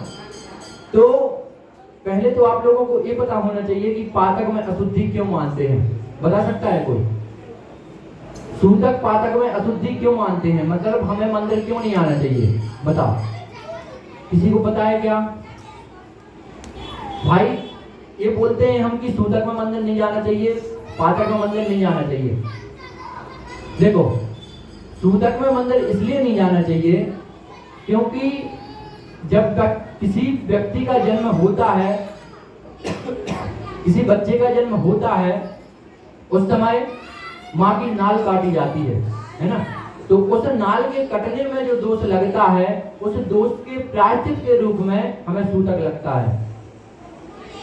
तो पहले तो आप लोगों को ये पता होना चाहिए कि पातक में अशुद्धि क्यों मानते हैं। बता सकता है कोई? सूतक पातक में अशुद्धि क्यों मानते हैं, मतलब हमें मंदिर क्यों नहीं आना चाहिए, बताओ। किसी को पता है क्या? भाई ये बोलते हैं हम कि सूतक में मंदिर नहीं जाना चाहिए, पातक में मंदिर नहीं जाना चाहिए। देखो, सूतक में मंदिर इसलिए नहीं जाना चाहिए क्योंकि जब तक किसी व्यक्ति का जन्म होता है, किसी बच्चे का जन्म होता है, उस समय माँ की नाल काटी जाती है ना। तो उस नाल के कटने में जो दोष लगता है, उस दोष के प्रायश्चित के रूप में हमें सूतक लगता है।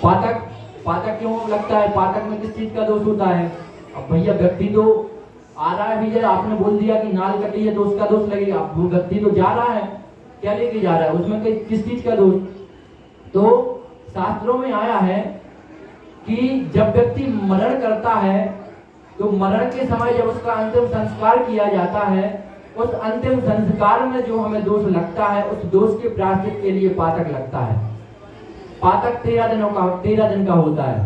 पातक क्यों लगता है? पातक में किस चीज का दोष होता है? अब भैया व्यक्ति तो आ रहा है, भैया आपने बोल दिया कि नाल कटी है तो उसका दोष लगेगा। वो व्यक्ति तो जा रहा है, क्या लेके जा रहा है, उसमें किस चीज का दोष? तो शास्त्रों में आया है कि जब व्यक्ति मरण करता है तो मरण के समय जब उसका अंतिम संस्कार किया जाता है, उस अंतिम संस्कार में जो हमें दोष लगता है, उस दोष के प्रायश्चित के लिए पातक लगता है। पातक 13 दिन का होता है।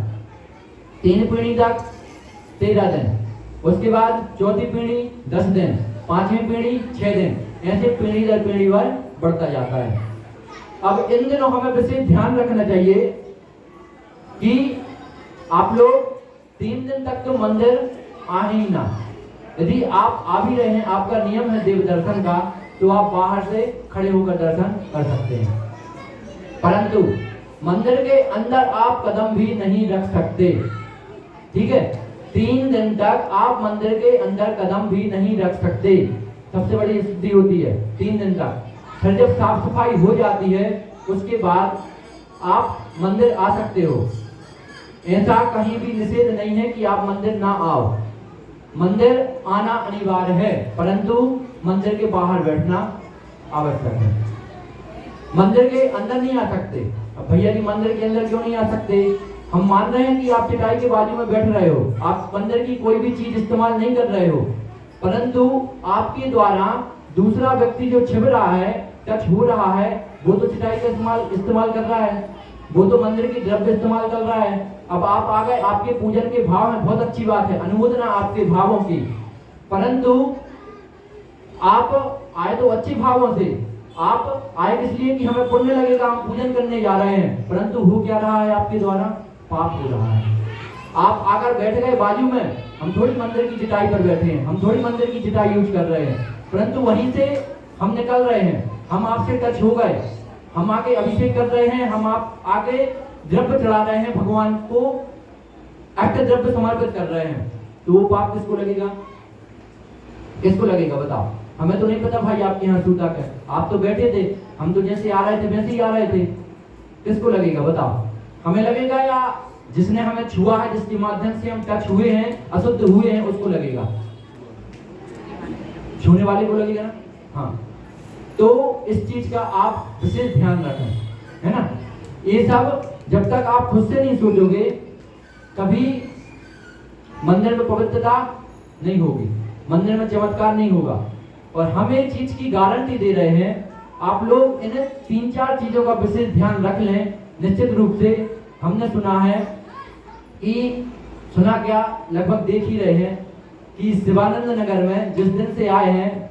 3 पीढ़ी तक 13 दिन, उसके बाद चौथी पीढ़ी 10 दिन, 5वीं पीढ़ी 6 दिन, ऐसे पीढ़ी दर पीढ़ी पर बढ़ता जाता है। अब इन दिनों हमें विशेष ध्यान रखना चाहिए कि आप लोग 3 दिन तक तो मंदिर आ ही ना। यदि आप आ भी रहे हैं, आपका नियम है देव दर्शन का, तो आप बाहर से खड़े होकर दर्शन कर सकते हैं, परंतु मंदिर के अंदर आप कदम भी नहीं रख सकते। ठीक है, 3 दिन तक आप मंदिर के अंदर कदम भी नहीं रख सकते। सबसे बड़ी शुद्धि होती है 3 दिन तक। फिर जब साफ सफाई हो जाती है, उसके बाद आप मंदिर आ सकते हो। ऐसा कहीं भी निषेध नहीं है कि आप मंदिर ना आओ। मंदिर आना अनिवार्य है, परंतु मंदिर के बाहर बैठना आवश्यक है। मंदिर के अंदर नहीं आ सकते। अब भैया जी मंदिर के अंदर क्यों नहीं आ सकते? हम मान रहे हैं कि आप चटाई के बाजू में बैठ रहे हो, आप मंदिर की कोई भी चीज इस्तेमाल नहीं कर रहे हो, परंतु आपके द्वारा दूसरा व्यक्ति जो छिप रहा है, टच हो रहा है, वो तो चटाई का इस्तेमाल कर रहा है, वो तो मंदिर की द्रव्य इस्तेमाल कर रहा है। अब आप आ गए, आपके पूजन के भाव में, बहुत अच्छी बात है, अनुमोदना आपके भावों की, परंतु आप आए तो अच्छी भावों से, आप आए इसलिए कि हमें पुण्य लगेगा, हम पूजन करने जा रहे हैं, परंतु हो क्या रहा है आपके द्वारा? पाप हो रहा है। आप आकर बैठ गए बाजू में, हम थोड़ी मंदिर की चटाई पर बैठे हैं, हम थोड़ी मंदिर की चटाई यूज कर रहे हैं, परंतु वहीं से हम निकल रहे हैं, हम आपसे टच हो गए, हम आके अभिषेक कर रहे हैं, हम आप आके द्रव्य चढ़ा रहे हैं, भगवान को अष्ट द्रव्य समर्पित कर रहे हैं, तो वो पाप किसको लगेगा? किसको लगेगा बताओ? हमें तो नहीं पता भाई आपके यहाँ सूतक है, आप तो बैठे थे, हम तो जैसे आ रहे थे वैसे ही आ रहे थे, किसको लगेगा बताओ? हमें लगेगा या जिसने हमें छुआ है, जिसके माध्यम से हम टच हुए हैं, अशुद्ध हुए हैं, उसको लगेगा? छूने वाले को लगेगा ना। हाँ, तो इस चीज का आप विशेष ध्यान रखें, है ना। ये सब जब तक आप खुद से नहीं सोचोगे, कभी मंदिर में पवित्रता नहीं होगी, मंदिर में चमत्कार नहीं होगा। और हम एक चीज की गारंटी दे रहे हैं, आप लोग इन 3-4 चीजों का विशेष ध्यान रख लें। निश्चित रूप से हमने सुना है कि, सुना क्या, लगभग देख ही रहे हैं कि शिवानंद नगर में जिस दिन से आए हैं,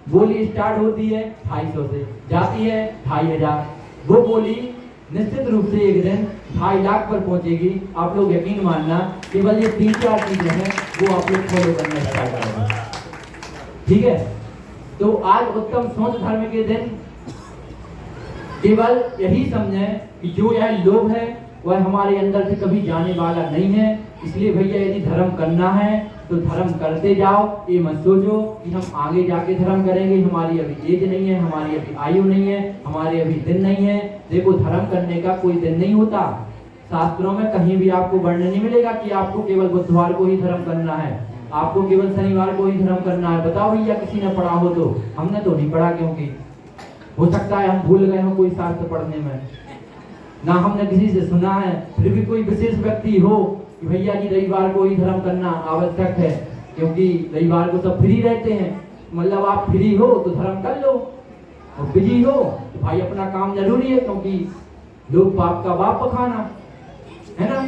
बोली स्टार्ट होती है 250 से, जाती है 2500। वो बोली निश्चित रूप से एक दिन 2.5 लाख पर पहुंचेगी। आप लोग यकीन मानना, केवल ये 3-4 चीजें हैं वो आप लोग फॉलो करना स्टार्ट करेंगे। ठीक है, तो आज उत्तम सोच धर्म के दिन केवल यही समझें कि जो यह लोभ है वह हमारे अंदर से कभी जाने वाला नहीं है। इसलिए भैया यदि धर्म करना है तो धर्म करते जाओ। ये मत सोचो कि हम आगे जाके धर्म करेंगे, हमारी अभी एज नहीं है, हमारी अभी आयु नहीं है, हमारे अभी दिन नहीं है। देखो, धर्म करने का कोई दिन नहीं होता। शास्त्रों में कहीं भी आपको वर्णन नहीं मिलेगा कि आपको केवल बुधवार को ही धर्म करना है, आपको केवल शनिवार को ही धर्म करना है। बताओ भैया, किसी ने पढ़ा हो तो? हमने तो नहीं पढ़ा, क्योंकि हो सकता है हम भूल गए हो कोई शास्त्र पढ़ने में, ना हमने किसी से सुना है। फिर भी कोई विशेष व्यक्ति हो कि भैया जी रविवार को ही धर्म करना आवश्यक है, क्योंकि रविवार को सब फ्री रहते हैं। मतलब आप फ्री हो तो धर्म कर लो, और बिजी हो तो भाई अपना काम जरूरी है, क्योंकि लोग बाप का बाप पखाना है ना।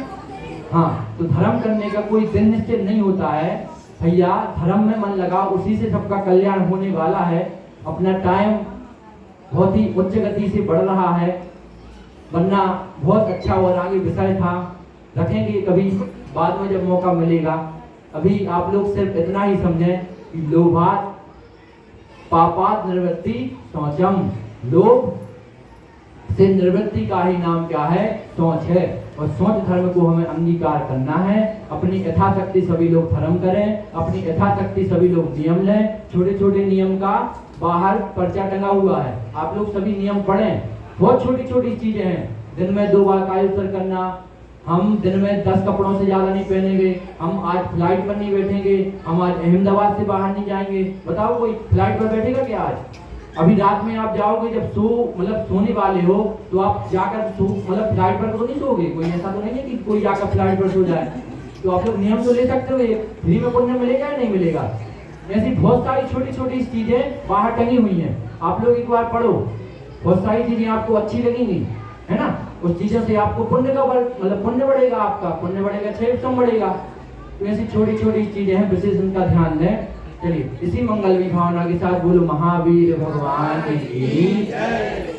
हाँ, तो धर्म करने का कोई दिन निश्चित नहीं होता है भैया। धर्म में मन लगाओ, उसी से सबका कल्याण होने वाला है। अपना टाइम बहुत ही उच्च गति से बढ़ रहा है, वरना बहुत अच्छा और आगे विषय था, रखेंगे कभी बाद में जब मौका मिलेगा। अभी आप लोग सिर्फ इतना ही समझें कि लोभात पापात निवृत्ति शौचम। लोभ से निवृत्ति का ही नाम क्या है? सोच है। और सोच धर्म को हमें अंगीकार करना है। अपनी यथाशक्ति सभी लोग धर्म करें, अपनी यथाशक्ति सभी लोग नियम लें। छोटे छोटे नियम का बाहर पर्चा टंगा हुआ है, आप लोग सभी नियम पढ़ें। बहुत छोटी छोटी चीजें हैं। दिन में 2 बार कायोत्सर्ग करना, हम दिन में 10 कपड़ों से ज्यादा नहीं पहनेंगे, हम आज फ्लाइट पर नहीं बैठेंगे, हम आज अहमदाबाद से बाहर नहीं जाएंगे। बताओ, कोई फ्लाइट पर बैठेगा क्या आज? अभी रात में आप जाओगे, जब सोने वाले हो तो आप जाकर मतलब फ्लाइट पर तो नहीं सोओगे। कोई ऐसा तो नहीं है कि कोई जाकर फ्लाइट पर सो जाए। तो आप लोग नियम तो ले सकते हो, फ्री में पुण्य मिलेगा या नहीं मिलेगा? ऐसी बहुत सारी छोटी छोटी चीजें बाहर टंगी हुई हैं, आप लोग एक बार पढ़ो। बहुत सारी चीजें आपको अच्छी लगेंगी, है ना। उस चीजों से आपको पुण्य का मतलब पुण्य बढ़ेगा, आपका पुण्य बढ़ेगा, क्षेम बढ़ेगा। तो ऐसी छोटी छोटी चीजें हैं, विशेष उनका ध्यान दें। चलिए, इसी मंगल भावना के साथ बोलो महावीर भगवान की जय।